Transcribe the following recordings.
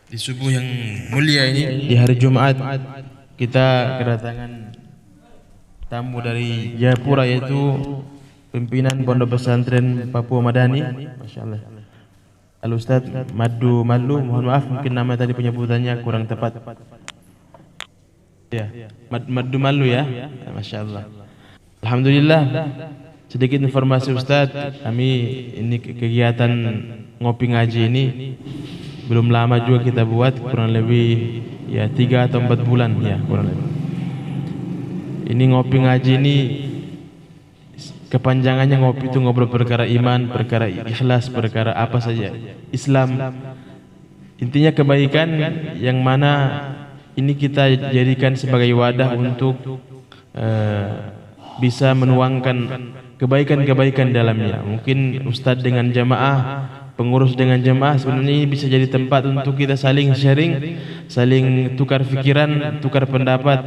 Di subuh yang mulia ini, di hari Jumat, kita kedatangan tamu dari Jayapura, yaitu pimpinan Pondok Pesantren Papua Madani, Masya Allah, Al-Ustaz Madu Malu. Mohon maaf mungkin nama tadi penyebutannya kurang tepat. Ya, Madu Malu ya, Masya Allah. Alhamdulillah. Sedikit informasi Ustaz, kami ini kegiatan ngopi ngaji ini belum lama juga kita buat, kurang lebih ya 3 atau 4 bulan ya kurang lebih. Ini ngopi ngaji ini kepanjangannya, ngopi itu ngobrol perkara iman, perkara ikhlas, perkara apa saja Islam. Intinya kebaikan yang mana ini kita jadikan sebagai wadah untuk bisa menuangkan kebaikan-kebaikan dalamnya. Mungkin Ustadz dengan jamaah, pengurus dengan jemaah, sebenarnya ini bisa jadi tempat untuk kita saling sharing, saling tukar pikiran, tukar pendapat,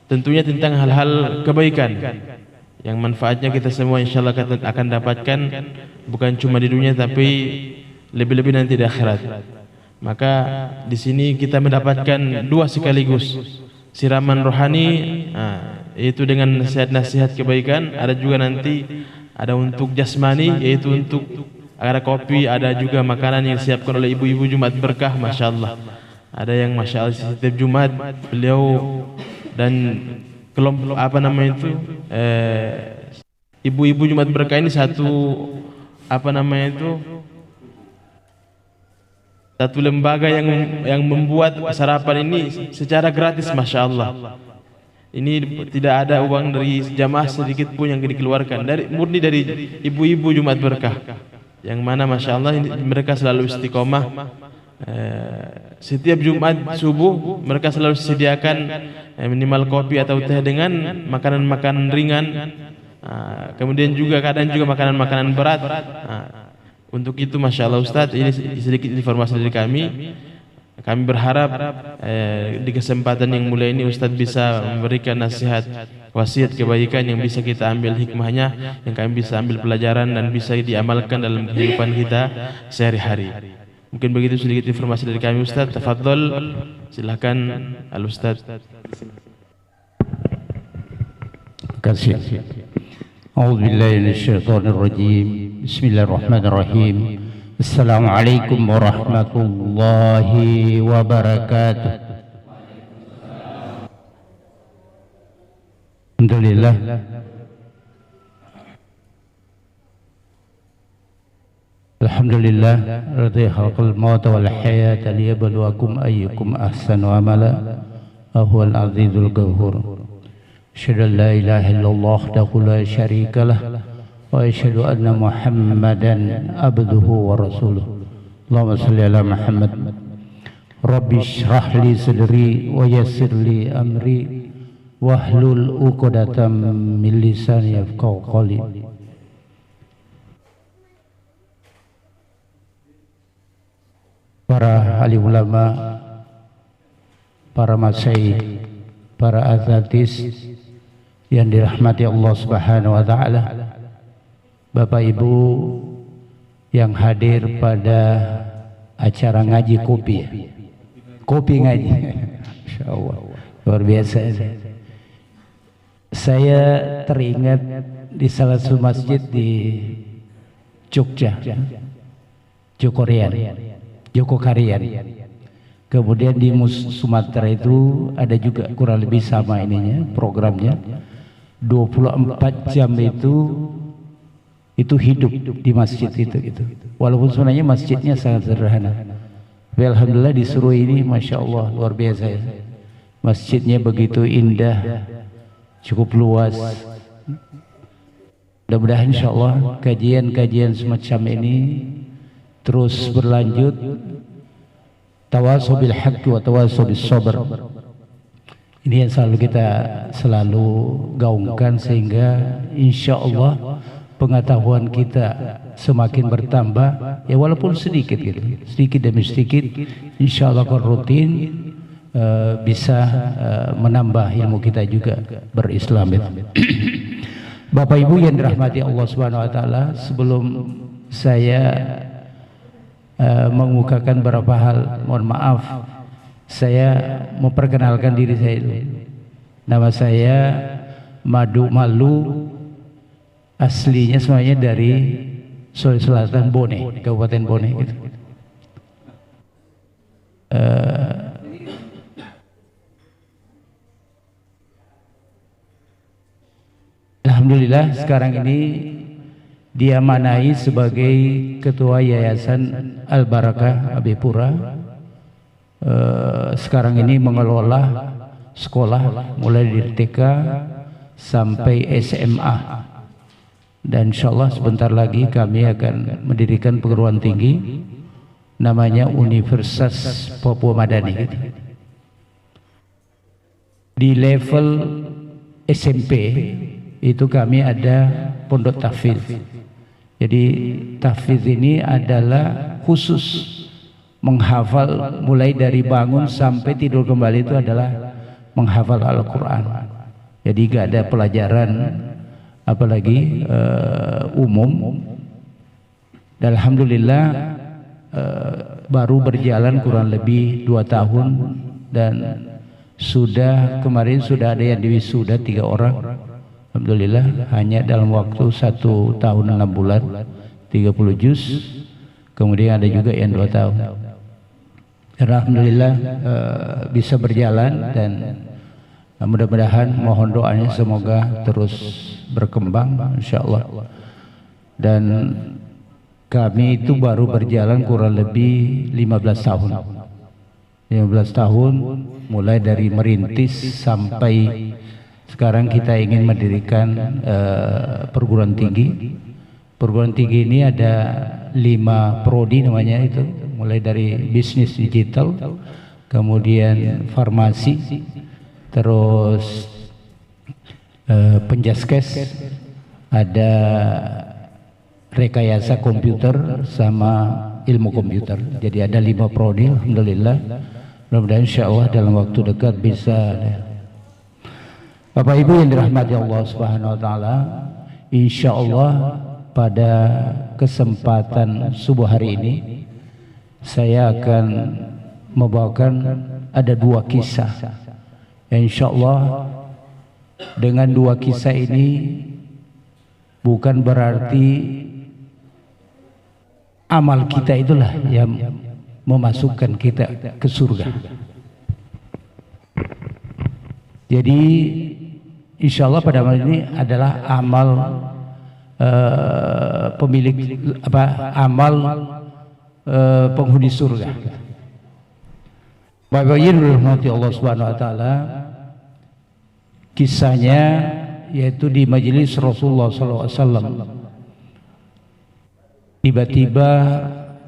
tentunya tentang hal-hal kebaikan yang manfaatnya kita semua insyaallah akan dapatkan, bukan cuma di dunia tapi lebih-lebih nanti di akhirat. Maka di sini kita mendapatkan 2 sekaligus, siraman rohani, yaitu dengan nasihat-nasihat kebaikan, ada juga nanti ada untuk jasmani, yaitu untuk ada kopi, ada juga makanan yang disiapkan oleh ibu-ibu Jumat Berkah, Masya Allah. Ada yang Masya Allah setiap Jumat beliau dan kelompok apa namanya itu ibu-ibu Jumat Berkah ini satu lembaga yang membuat sarapan ini secara gratis, Masya Allah. Ini tidak ada uang dari jamaah sedikit pun yang dikeluarkan, murni dari ibu-ibu Jumat Berkah, yang mana Masya Allah ini mereka selalu istiqomah. Setiap Jumat subuh mereka selalu sediakan minimal kopi atau teh dengan makanan-makanan ringan, kemudian juga kadang juga makanan-makanan berat. Untuk itu Masya Allah Ustadz, ini sedikit informasi dari kami. Kami berharap di kesempatan yang mulia ini Ustadz bisa memberikan nasihat, wasiat kebaikan yang bisa kita ambil hikmahnya, yang kami bisa ambil pelajaran dan bisa diamalkan dalam kehidupan kita sehari-hari. Mungkin begitu sedikit informasi dari kami Ustadz. Tafadhol, silakan Al Ustadz. Terima kasih. A'udzubillahi minasyaitonir rajim. Bismillahirrahmanirrahim. Assalamualaikum warahmatullahi wabarakatuh. Alhamdulillah. Alhamdulillah radhi khalqal maut wal hayata liyabluwakum ayyukum ahsanu amala wa huwal azizul ghafur. Asyhadu an la ilaha illallah wahdahu la syarika lah wa asyhadu anna Muhammadan abduhu wa rasuluh. Allahumma shalli ala Muhammad. Rabbi shrah li sadri wa yassir li amri wahlul 'uqdatam min lisani yafqahu qawli. Para ahli ulama, para masyayikh, para azatis yang dirahmati Allah Subhanahu wa taala, Bapak Ibu yang hadir pada acara ngaji kopi ya. Kopi ngaji. Insyaallah. Luar biasa. Saya teringat di salah satu masjid di Jogja, Jokokarian. Kemudian di Sumatera itu ada juga kurang lebih sama ininya programnya. 24 jam itu hidup di masjid itu gitu. Walaupun sebenarnya masjidnya sangat sederhana. Tapi alhamdulillah disuruh ini Masya Allah luar biasa ya. Masjidnya begitu indah, cukup luas. Mudah-mudahan insya Allah kajian-kajian semacam ini terus berlanjut. Tawasau bil haqqi wa tawasau bis sabr. Ini yang selalu kita gaungkan sehingga insya Allah pengetahuan kita semakin bertambah ya, walaupun sedikit gitu, sedikit demi sedikit insya Allah kalau rutin bisa menambah ilmu kita juga berislam itu. Bapak Ibu yang dirahmati Allah Subhanahu wa taala, sebelum saya mengemukakan beberapa hal. Mohon maaf, saya memperkenalkan diri saya dulu. Nama saya Madu Malu, aslinya semuanya dari Sulawesi Selatan, Bone, Kabupaten Bone gitu. Alhamdulillah sekarang ini diamanai sebagai Ketua Yayasan Al-Barakah Abipura. Sekarang ini mengelola sekolah mulai dari TK sampai SMA, dan insyaallah sebentar lagi kami akan mendirikan perguruan tinggi namanya Universitas Papua Madani. Di level SMP itu kami ada pondok tahfiz. Jadi tahfiz ini adalah khusus menghafal, mulai dari bangun sampai tidur kembali itu adalah menghafal Al-Quran. Jadi gak ada pelajaran apalagi umum. Dan alhamdulillah baru berjalan kurang lebih 2 tahun, dan kemarin sudah ada yang diwisuda 3 orang. Alhamdulillah hanya dalam waktu 1 tahun 6 bulan 30 juz. Kemudian ada juga yang 2 tahun. Alhamdulillah bisa berjalan, dan mudah-mudahan mohon doanya semoga terus berkembang insyaallah. Dan kami itu baru berjalan kurang lebih 15 tahun. 15 tahun mulai dari merintis sampai sekarang kita ingin mendirikan perguruan tinggi. Perguruan tinggi ini ada 5 prodi namanya itu, mulai dari bisnis digital, kemudian farmasi, terus penjaskes, ada rekayasa komputer sama ilmu komputer. Jadi ada 5 prodi. Alhamdulillah, mudah-mudahan insyaallah dalam waktu dekat bisa. Bapak Ibu yang dirahmati Allah Subhanahu wa taala, insyaallah pada kesempatan subuh hari ini saya akan membawakan ada 2 kisah. Insyaallah dengan 2 kisah ini bukan berarti amal kita itulah yang memasukkan kita ke surga. Jadi insyaallah pada malam ini adalah amal penghuni surga. Bapak Ibu rahmati Allah Subhanahu wa taala, kisahnya yaitu di majelis Rasulullah SAW. Tiba-tiba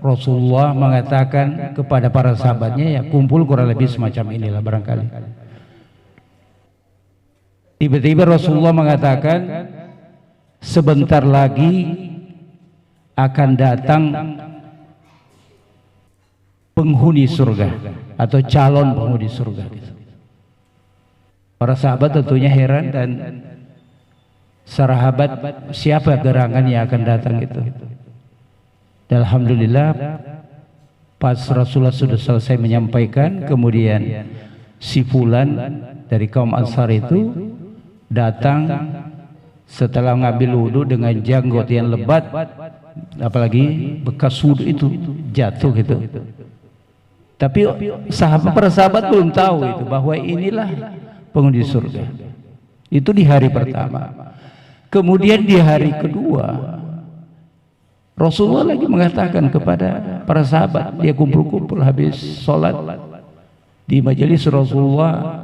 Rasulullah mengatakan kepada para sahabatnya, ya kumpul kurang lebih semacam inilah barangkali. Tiba-tiba Rasulullah mengatakan, sebentar lagi akan datang penghuni surga atau calon penghuni surga. Para sahabat tentunya heran, dan sahabat siapa gerangan yang akan datang itu. Dan alhamdulillah pas Rasulullah sudah selesai menyampaikan, kemudian si fulan dari kaum Ansar itu datang setelah mengambil wudhu dengan janggut yang lebat, apalagi bekas wudhu itu jatuh gitu. Tapi para sahabat belum tahu itu bahwa inilah penghuni surga. Itu di hari pertama. Kemudian di hari kedua Rasulullah lagi mengatakan kepada para sahabat, dia kumpul-kumpul habis sholat di majelis Rasulullah,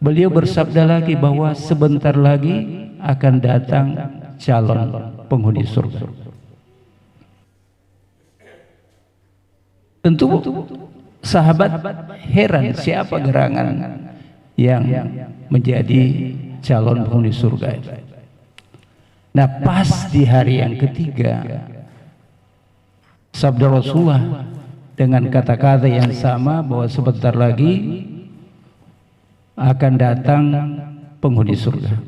beliau bersabda lagi bahwa sebentar lagi akan datang calon penghuni surga. Tentu sahabat heran, siapa gerangan yang menjadi calon penghuni surga. Nah, pas di hari yang ketiga sabda Rasulullah dengan kata-kata yang sama bahwa sebentar lagi akan datang penghuni surga.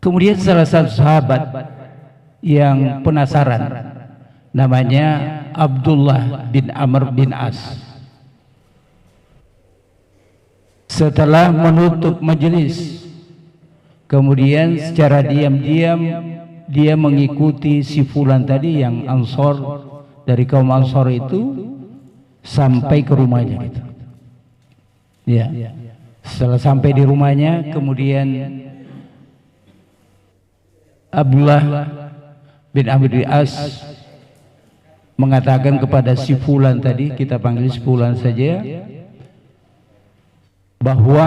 Kemudian salah satu sahabat yang penasaran namanya Abdullah bin Amr bin As. Setelah menutup majelis, kemudian secara diam-diam dia mengikuti si fulan tadi yang Ansor, dari kaum Ansor itu, sampai ke rumahnya gitu. Ya. Setelah sampai di rumahnya, kemudian Abdullah bin Amr bin As mengatakan kepada si fulan tadi, kita panggil si fulan saja, bahwa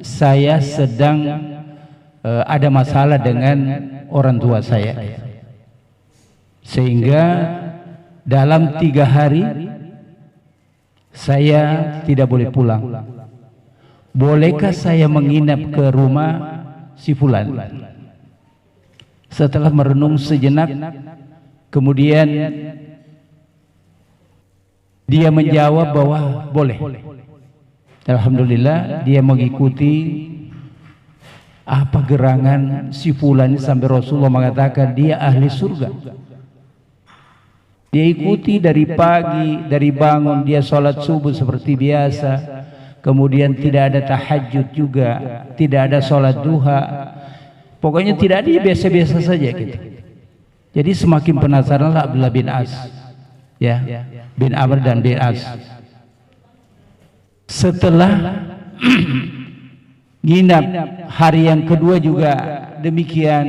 saya sedang ada masalah dengan orang tua saya, sehingga dalam 3 hari saya tidak boleh pulang. Bolehkah saya menginap ke rumah si fulan? Setelah merenung sejenak, kemudian dia menjawab bahwa boleh. Alhamdulillah, dia mengikuti apa gerangan si fulan sampai Rasulullah mengatakan dia ahli surga. Dia ikuti dari pagi, dari bangun dia sholat subuh seperti biasa, kemudian tidak ada tahajud juga, tidak ada sholat duha, pokoknya tidak ada, biasa-biasa saja gitu. Jadi semakin penasaranlah Abdullah bin As, ya, bin Amr dan bin As. Setelah nginap hari yang kedua juga demikian,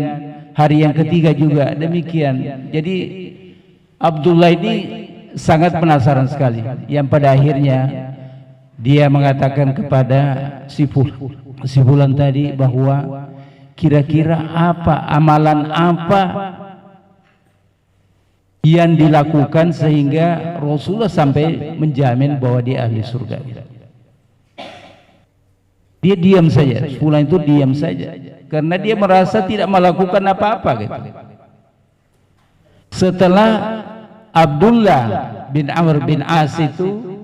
hari yang ketiga juga demikian. Jadi Abdullah ini sangat penasaran sekali, yang pada akhirnya dia mengatakan kepada si fulan tadi bahwa kira-kira apa amalan apa yang dilakukan sehingga Rasulullah sampai menjamin bahwa dia ahli surga. Dia diam saja, fulan itu diam saja, karena dia merasa tidak melakukan apa-apa gitu. Setelah Abdullah bin Amr bin As itu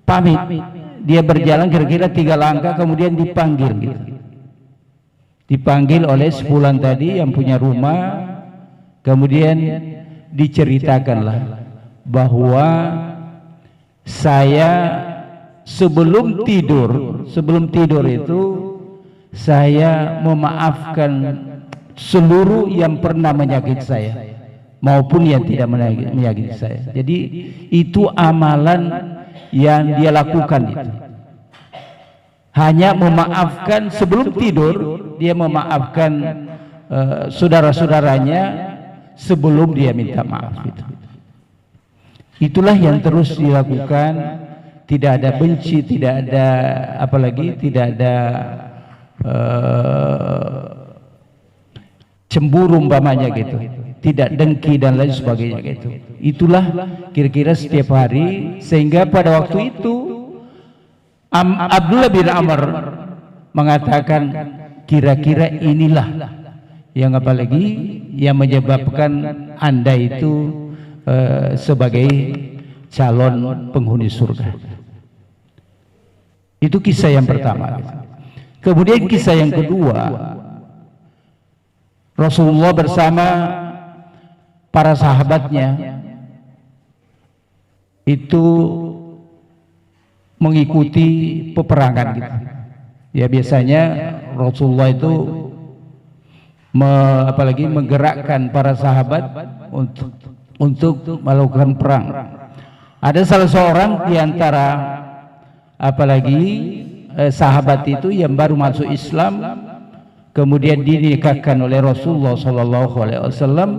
pamit, dia berjalan kira-kira 3 langkah, kemudian dipanggil gitu. Dipanggil oleh sepulan tadi yang punya rumah, kemudian diceritakanlah bahwa saya sebelum tidur itu saya memaafkan seluruh yang pernah menyakiti saya maupun yang tidak menyakiti saya. Jadi itu amalan yang dia lakukan itu. Hanya memaafkan sebelum tidur, dia memaafkan saudara-saudaranya sebelum dia minta maaf itu. Itulah yang terus dilakukan. Tidak ada benci, tidak ada apalagi, tidak ada cemburu umpamanya gitu, tidak dengki dan lain sebagainya gitu. Itulah kira-kira setiap hari, sehingga pada waktu itu Abdullah bin Amr mengatakan kira-kira inilah yang apalagi yang menyebabkan Anda itu sebagai calon penghuni surga. Itu kisah yang pertama. Kemudian kisah yang kedua, Rasulullah bersama para sahabatnya itu mengikuti peperangan gitu. Ya biasanya Rasulullah itu apalagi menggerakkan para sahabat untuk melakukan perang. Ada salah seorang di antara apalagi sahabat itu yang baru masuk Islam, kemudian dinikahkan oleh Rasulullah SAW.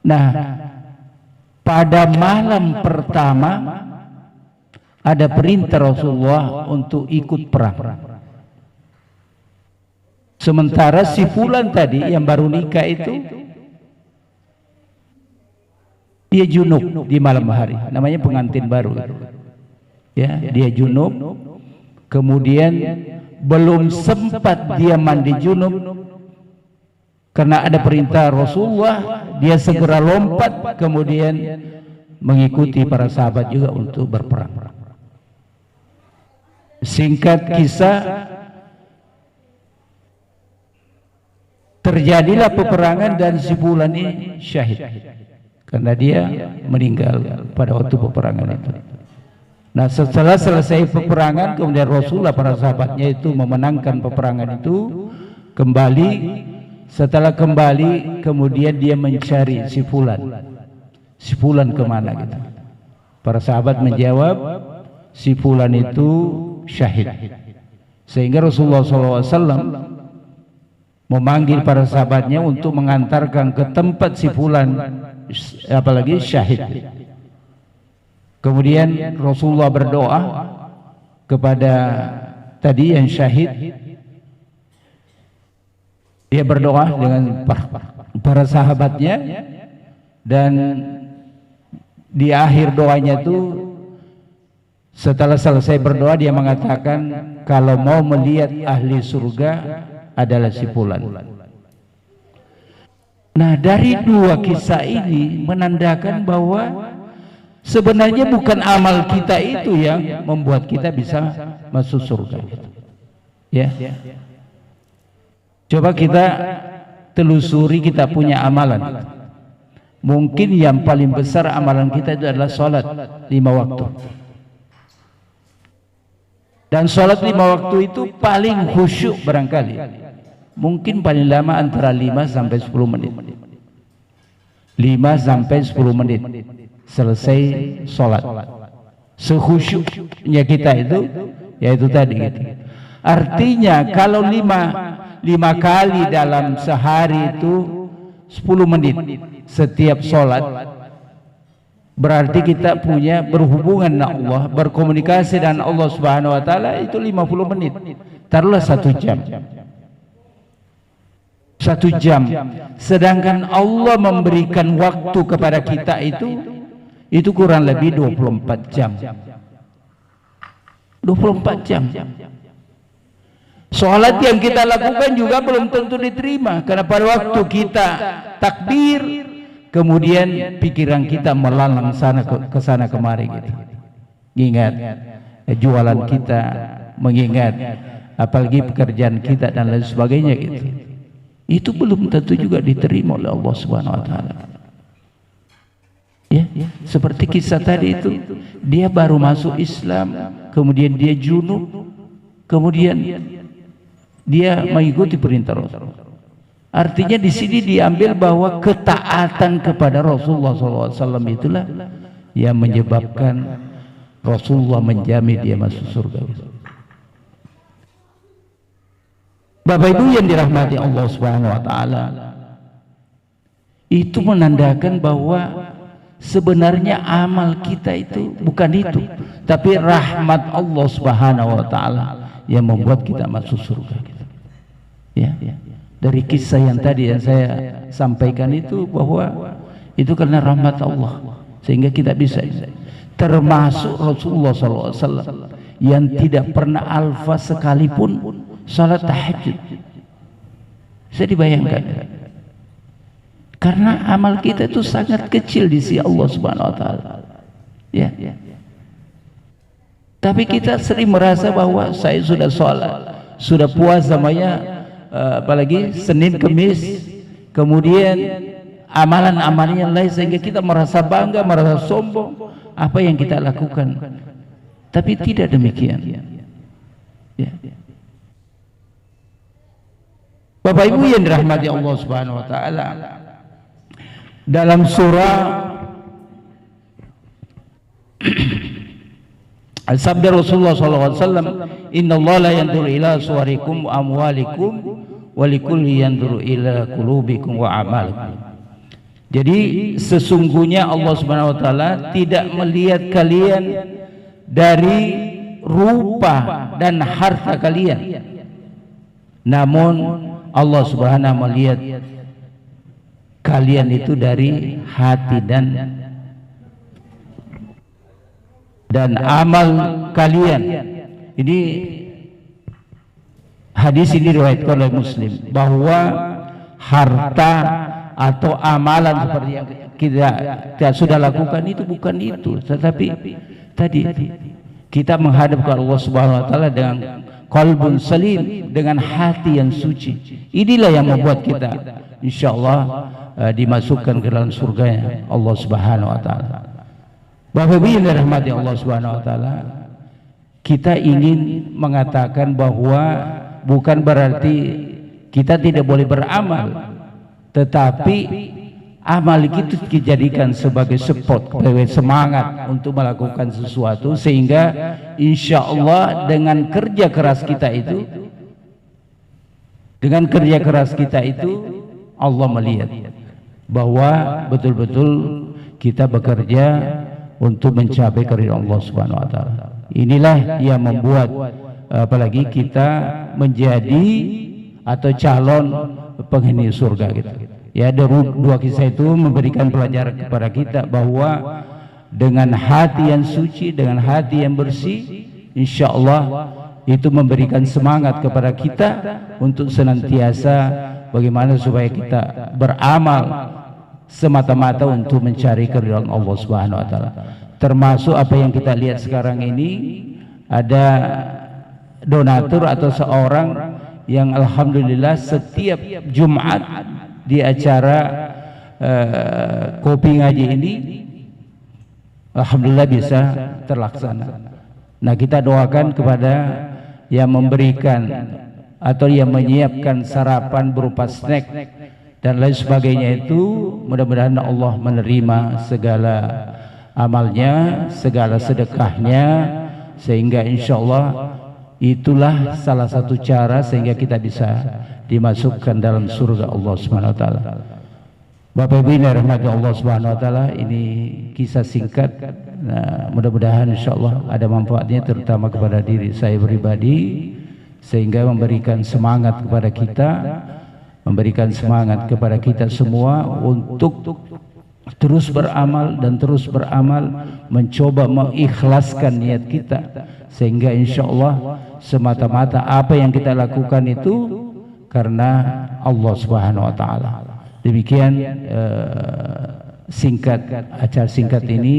Nah, pada malam pertama ada perintah Rasulullah untuk ikut perang. Sementara si fulan tadi yang baru nikah itu dia junub di malam hari, namanya pengantin baru. Ya, dia junub, kemudian belum sempat dia mandi junub, karena ada perintah Rasulullah, dia segera lompat kemudian mengikuti para sahabat juga untuk berperang. Singkat kisah, terjadilah peperangan dan si fulan ini syahid. karena dia meninggal pada waktu peperangan itu. Nah, setelah selesai peperangan, kemudian Rasulullah para sahabatnya itu memenangkan peperangan itu, kembali. Setelah kembali, kemudian dia mencari si fulan. Si fulan kemana gitu? Para sahabat menjawab, si fulan itu syahid. Sehingga Rasulullah SAW memanggil para sahabatnya untuk mengantarkan ke tempat si fulan, apalagi syahid. Kemudian Rasulullah berdoa kepada tadi yang syahid. Dia berdoa dengan para sahabatnya, dan di akhir doanya itu setelah selesai berdoa dia mengatakan, kalau mau melihat ahli surga adalah si fulan. Nah, dari dua kisah ini menandakan bahwa sebenarnya bukan amal kita itu yang membuat kita bisa masuk surga. Ya. Coba kita telusuri, kita punya amalan. Mungkin yang paling besar amalan kita itu adalah sholat 5 waktu. Dan sholat 5 waktu itu paling khusyuk barangkali. Mungkin paling lama antara 5 sampai 10 menit. 5 sampai 10 menit selesai sholat. Sekhusyuknya kita itu, yaitu tadi gitu. Artinya kalau 5 kali dalam sehari itu 10 menit setiap sholat, berarti kita punya berhubungan dengan Allah, berkomunikasi dengan Allah Subhanahu wa Ta'ala itu 50 menit. Taruhlah 1 jam. 1 jam. Sedangkan Allah memberikan waktu kepada kita itu kurang lebih 24 jam. 24 jam. Sholat yang kita lakukan juga belum tentu diterima, karena pada waktu kita takbir, kemudian pikiran kita melalang ke sana kemari gitu. Ingat jualan kita, mengingat apalagi pekerjaan kita dan lain sebagainya gitu. Itu belum tentu juga diterima oleh Allah Subhanahu wa Ta'ala. Ya, seperti kisah tadi itu, dia baru masuk Islam, kemudian dia junub, kemudian dia mengikuti perintah Rasul. Artinya di sini diambil bahwa ketaatan kepada Rasulullah SAW itulah yang menyebabkan Rasulullah menjamin dia masuk surga. Bapak Ibu yang dirahmati Allah Subhanahu wa Ta'ala, itu menandakan bahwa sebenarnya amal kita itu bukan itu, tapi rahmat Allah Subhanahu wa Ta'ala yang membuat kita masuk surga. Ya, dari kisah yang tadi yang saya sampaikan itu, bahwa itu karena rahmat Allah sehingga kita bisa. Termasuk Rasulullah SAW yang tidak pernah alfa sekalipun salat tahajud. Saya dibayangkan, karena amal kita itu sangat kecil di sisi Allah Subhanahu wa Ta'ala. Ya. Tapi kita sering merasa bahwa saya sudah sholat, sudah puasa, apalagi Senin Kemis, kemudian amalan-amalan yang lain, sehingga kita merasa bangga, merasa sombong apa yang kita lakukan. Tapi tidak demikian. Ya. Bapak Ibu yang dirahmati Allah Subhanahu wa Ta'ala, dalam surah sabda Rasulullah SAW, Inna Allah la yanzuru ila suwarikum wa amwalikum walikulli yanzuru ila qulubikum wa amalikum. Jadi sesungguhnya Allah Subhanahu wa Ta'ala tidak melihat kalian dari rupa dan harta kalian, namun Allah Subhanahu melihat kalian itu dari hati dan amal kalian. Ini hadis ini diriwayatkan oleh Muslim, bahwa harta atau amalan seperti yang kita sudah lakukan itu bukan itu, tetapi tadi kita menghadap ke Allah Subhanahu wa Ta'ala dengan qalbun salim, dengan hati yang suci. Inilah yang membuat kita insyaallah dimasukkan ke dalam surganya Allah Subhanahu wa taala. Bapak Ibu yang dirahmati Allah Subhanahu wa taala, kita ingin mengatakan bahwa bukan berarti kita tidak boleh beramal, tetapi amal itu dijadikan sebagai support, sebagai semangat untuk melakukan sesuatu, sehingga insya Allah dengan kerja keras kita itu, Allah melihat bahwa betul-betul kita bekerja untuk mencapai keridhaan Allah Subhanahu wa taala. Inilah yang membuat apalagi kita menjadi atau calon penghuni surga gitu. Ya, dua kisah itu memberikan pelajaran kepada kita bahwa dengan hati yang suci, dengan hati yang bersih, insya Allah itu memberikan semangat kepada kita untuk senantiasa bagaimana supaya kita beramal semata-mata untuk mencari keridhaan Allah Subhanahu wa taala. Termasuk apa yang kita lihat sekarang ini, ada donatur atau seorang yang alhamdulillah setiap Jumat di acara kopi ngaji ini alhamdulillah bisa terlaksana. Nah, kita doakan kepada yang memberikan atau yang menyiapkan sarapan berupa snack dan lain sebagainya itu, mudah-mudahan Allah menerima segala amalnya, segala sedekahnya, sehingga insyaallah itulah salah satu cara sehingga kita bisa dimasukkan dalam surga Allah Subhanahu wa taala. Bapak Ibu yang dirahmati Allah Subhanahu wa taala, ini kisah singkat. Nah, mudah-mudahan insyaallah ada manfaatnya terutama kepada diri saya pribadi, sehingga memberikan semangat kepada kita, memberikan semangat kepada kita semua untuk terus beramal dan terus beramal, mencoba mengikhlaskan niat kita, sehingga insyaallah semata-mata apa yang kita lakukan itu karena Allah Subhanahu wa taala. Demikian singkat acara singkat ini,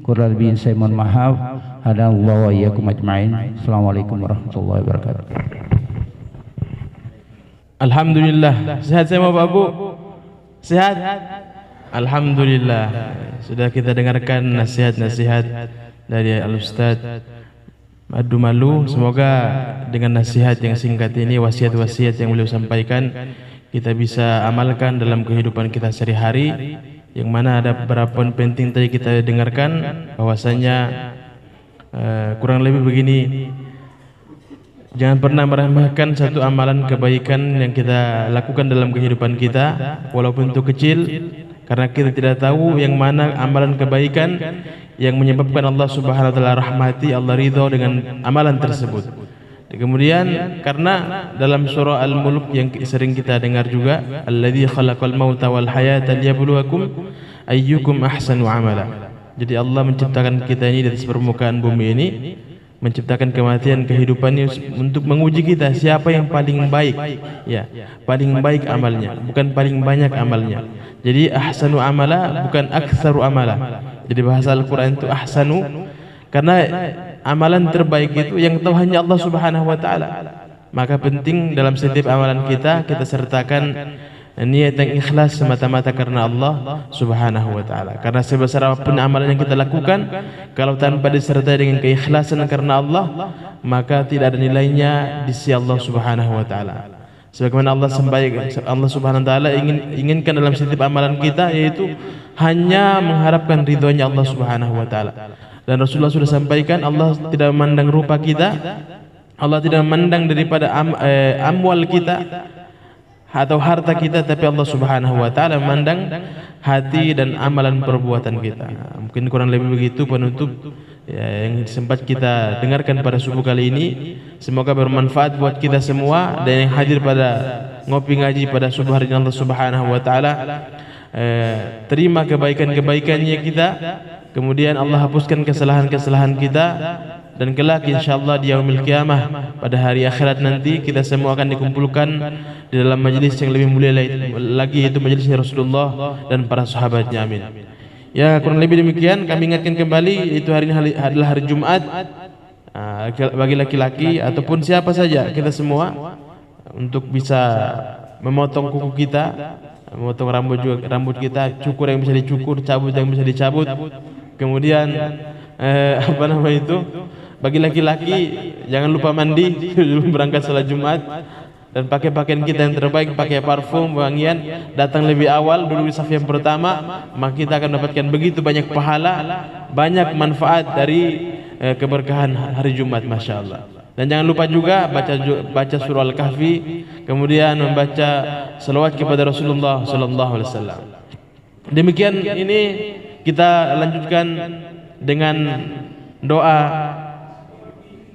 kurang lebih saya mohon maaf. Hadallahu wa iyyakum ajmain. Assalamualaikum warahmatullahi wabarakatuh. Alhamdulillah. Sehat semua Bapak Bu? Sehat? Alhamdulillah. Sudah kita dengarkan nasihat-nasihat dari Al-Ustaz Madu Malu. Semoga dengan nasihat yang singkat ini, wasiat-wasiat yang beliau sampaikan, kita bisa amalkan dalam kehidupan kita sehari-hari. Yang mana ada beberapa poin penting tadi kita dengarkan, bahwasanya kurang lebih begini, jangan pernah meremehkan satu amalan kebaikan yang kita lakukan dalam kehidupan kita, walaupun itu kecil, karena kita tidak tahu yang mana amalan kebaikan yang menyebabkan Allah Subhanahu wa taala rahmati, Allah ridho dengan amalan tersebut. Kemudian karena dalam surah Al-Mulk yang sering kita dengar juga, alladzi khalaqal mauta wal hayata liyabluwakum ayyukum ahsanu amala. Jadi Allah menciptakan kita ini di atas permukaan bumi ini, menciptakan kematian, kehidupan ini untuk menguji kita siapa yang paling baik, ya, paling baik amalnya, bukan paling banyak amalnya. Jadi ahsanu amala bukan aktsaru amala. Jadi bahasa Al-Qur'an itu ahsanu, karena amalan terbaik itu yang tahu hanya Allah Subhanahu wa taala. Maka penting dalam setiap amalan kita sertakan niat yang ikhlas semata-mata karena Allah Subhanahu wa taala. Karena sebesar apapun amalan yang kita lakukan, kalau tanpa disertai dengan keikhlasan karena Allah, maka tidak ada nilainya di sisi Allah Subhanahu wa taala. Sebagaimana Allah Subhanahu wa taala inginkan dalam setiap amalan kita, yaitu hanya mengharapkan ridhonya Allah Subhanahu wa taala. Dan Rasulullah sudah sampaikan, Allah tidak memandang rupa kita, Allah tidak memandang daripada amwal kita atau harta kita, tapi Allah Subhanahu wa taala memandang hati dan amalan perbuatan kita. Mungkin kurang lebih begitu penutup ya, yang sempat kita dengarkan pada subuh kali ini. Semoga bermanfaat buat kita semua, dan yang hadir pada ngopi ngaji pada subuh hari ini Allah Subhanahu wa taala terima kebaikan-kebaikannya kita. Kemudian Allah hapuskan kesalahan-kesalahan kita, dan kelak insyaallah di yaumil qiyamah, pada hari akhirat nanti, kita semua akan dikumpulkan di dalam majelis yang lebih mulia lagi, yaitu majelisnya Rasulullah dan para sahabatnya. Amin. Ya, kurang lebih demikian. Kami ingatkan kembali, itu hari ini adalah hari Jumat, bagi laki-laki ataupun siapa saja kita semua untuk bisa memotong kuku kita, memotong rambut kita, cukur yang bisa dicukur, cabut yang bisa dicabut. Kemudian apa nama itu? Bagi laki-laki jangan lupa mandi sebelum berangkat salat Jumat dan pakai pakaian kita yang terbaik, pakai parfum, wangian, datang lebih awal, duduk di saf yang pertama, maka kita akan mendapatkan begitu banyak pahala, banyak manfaat dari keberkahan hari Jumat, Masya Allah. Dan jangan lupa juga baca surah Al-Kahfi, kemudian membaca selawat kepada Rasulullah sallallahu alaihi wasallam. Demikian ini kita lanjutkan dengan doa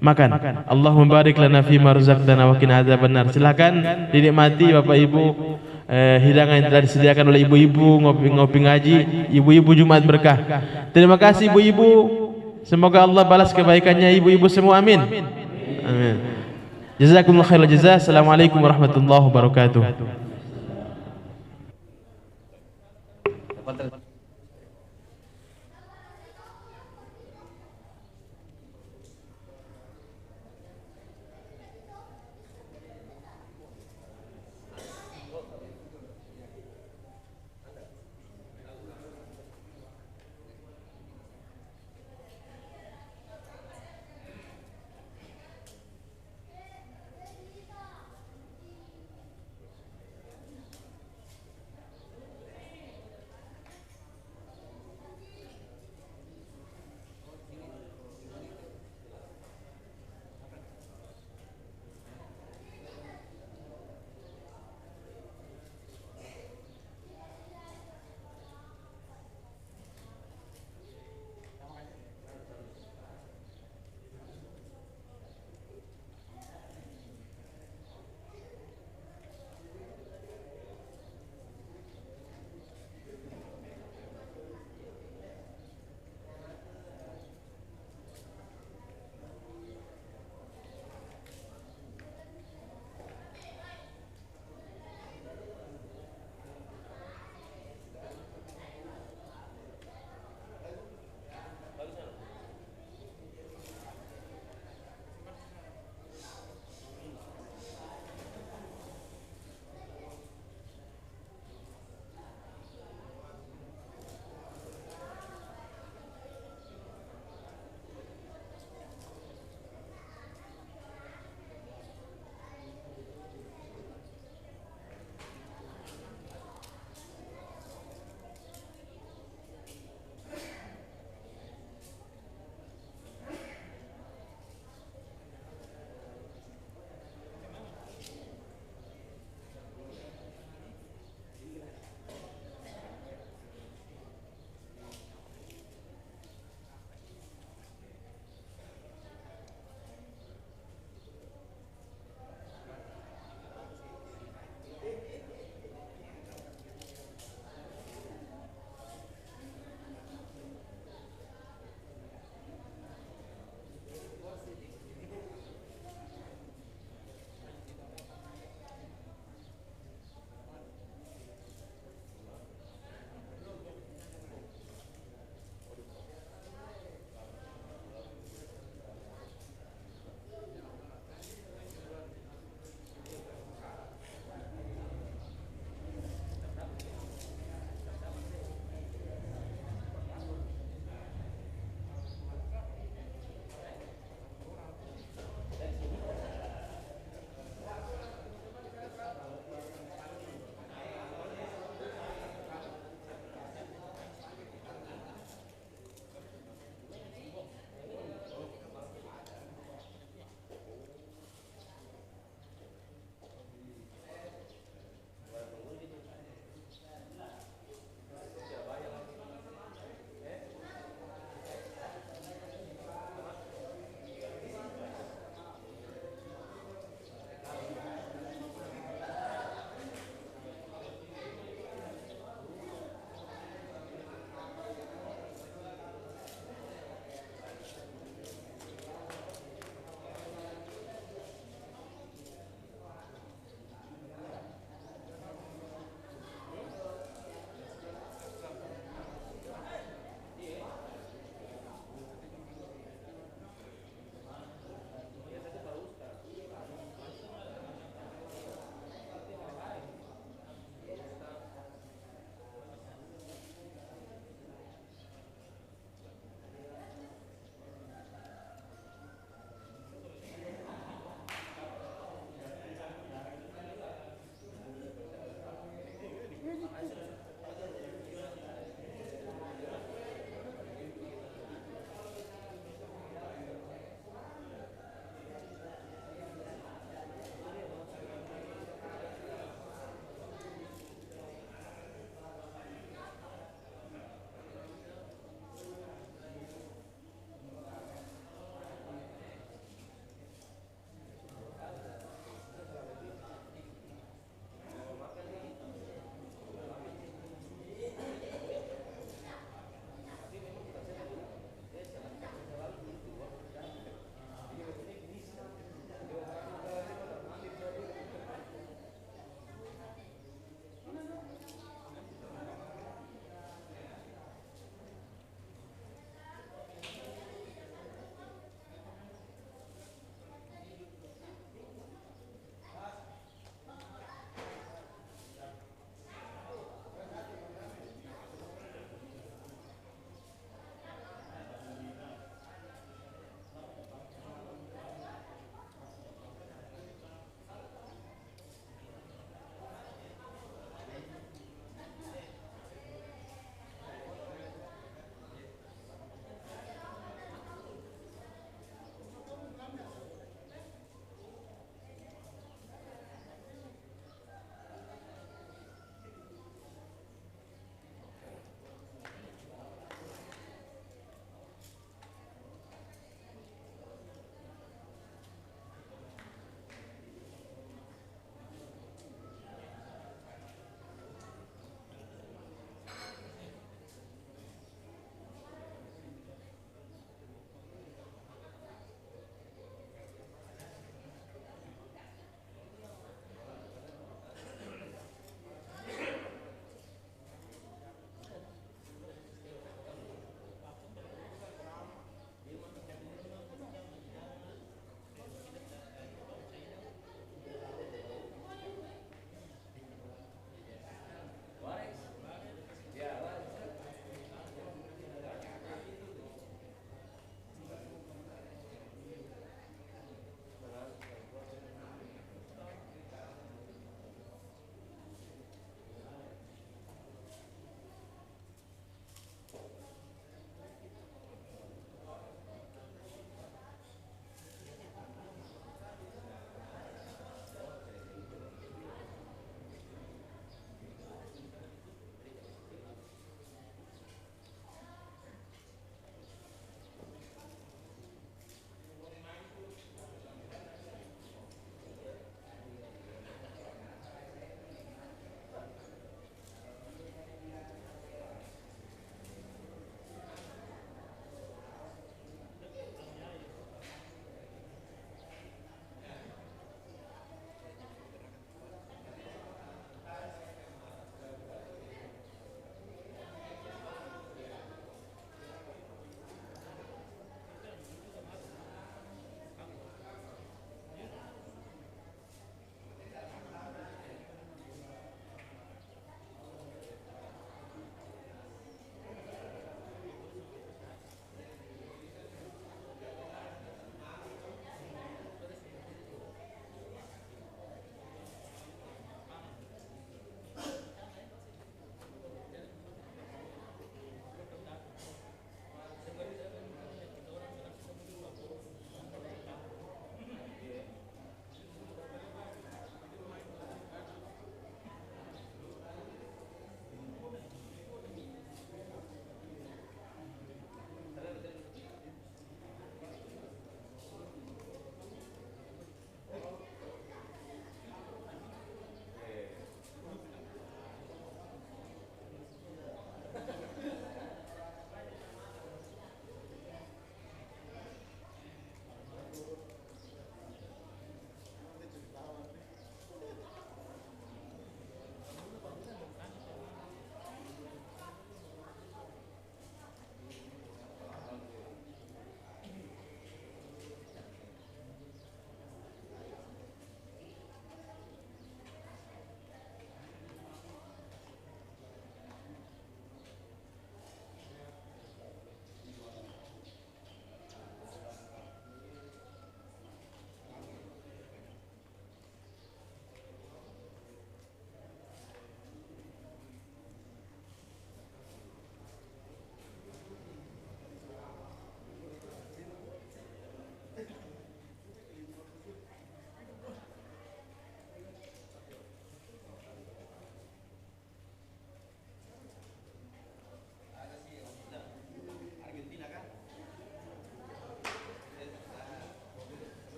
makan. Allahumma barik lana fima razaqtana wa qina adzabannar. Silakan dinikmati Bapak Ibu hidangan yang telah disediakan oleh ibu-ibu, ngopi-ngopi ngaji, ibu-ibu Jumat berkah. Terima kasih ibu-ibu. Semoga Allah balas kebaikannya ibu-ibu semua, amin. Amin. Jazakumullah khairal jazaa. Assalamualaikum warahmatullahi wabarakatuh.